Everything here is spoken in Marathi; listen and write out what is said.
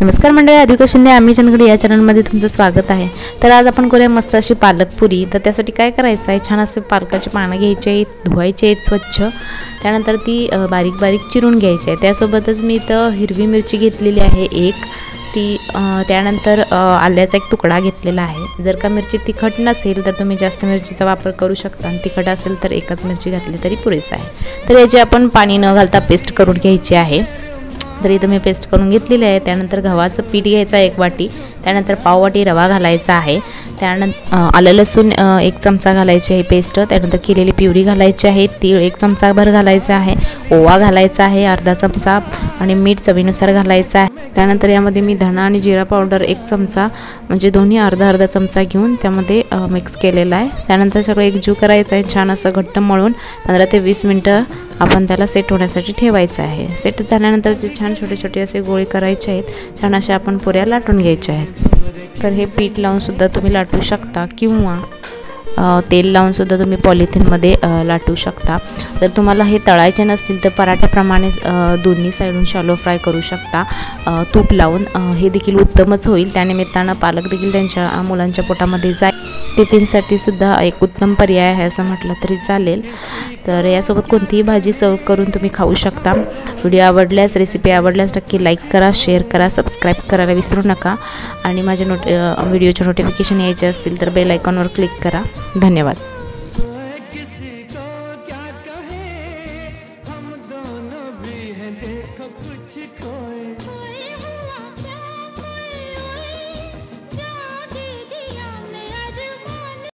नमस्कार मंडळी, अधिका शिंदे आम्ही चंदगड या चॅनलमध्ये तुमचं स्वागत आहे। तर आज आपण करूया मस्त अशी पालकपुरी। तर त्यासाठी काय करायचं आहे, छान असे पालकाची पानं घ्यायची आहेत, धुवायची आहेत स्वच्छ। त्यानंतर ती बारीक बारीक चिरून घ्यायची आहे। त्यासोबतच मी इथं हिरवी मिरची घेतलेली आहे एक ती, त्यानंतर आल्याचा एक तुकडा घेतलेला आहे। जर का मिरची तिखट नसेल तर तुम्ही जास्त मिरचीचा वापर करू शकता, आणि तिखट असेल तर एकच मिरची घातली तरी पुरेसा आहे। तर याची आपण पाणी न घालता पेस्ट करून घ्यायची आहे। तर इथं मी पेस्ट करून घेतलेली आहे। त्यानंतर गव्हाचं पीठ घ्यायचं एक वाटी, त्यानंतर पाववाटी रवा घालायचा आहे। त्यानंतर आलं लसूण एक चमचा घालायची आहे पेस्ट, त्यानंतर केलेली प्युरी घालायची आहे, तीळ एक चमचाभर घालायचा आहे, ओवा घालायचा आहे अर्धा चमचा, आणि मीठ चवीनुसार घालायचं आहे। त्यानंतर यामध्ये मी धणा आणि जिरा पावडर एक चमचा, म्हणजे दोन्ही अर्धा अर्धा चमचा घेऊन त्यामध्ये मिक्स केलेला आहे। त्यानंतर सगळं एकजीव करायचं आहे, छान असं घट्ट मळून 15 ते 20 मिनटं आपण त्याला सेट होण्यासाठी ठेवायचं आहे। सेट झाल्यानंतर ते छान छोटे छोटे असे गोळे करायचे आहेत, छान अशा आपण पुऱ्या लाटून घ्यायच्या आहेत। तर हे पीठ लावून सुद्धा तुम्ही लाटू शकता, किंवा तेल लावून सुद्धा तुम्ही पॉलिथिनमध्ये लाटू शकता। जर तुम्हाला हे तळायचे नसतील तर पराठ्याप्रमाणे दोन्ही साईडून शॅलो फ्राय करू शकता तूप लावून, हे देखील उत्तमच होईल। त्यानिमित्तानं पालक देखील त्यांच्या मुलांच्या पोटामध्ये जाईल। टिफिनसाठी सुद्धा एक उत्तम पर्याय आहे असं म्हटलं तरी चालेल। तर यासोबत कोणतीही भाजी सर्व करून तुम्ही खाऊ शकता। व्हिडिओ आवडल्यास, रेसिपी आवडल्यास नक्की लाईक करा, शेअर करा, सबस्क्राईब करायला विसरू नका, आणि माझ्या व्हिडिओचे नोटिफिकेशन यायचे असतील तर बेल आयकॉनवर क्लिक करा। धन्यवाद।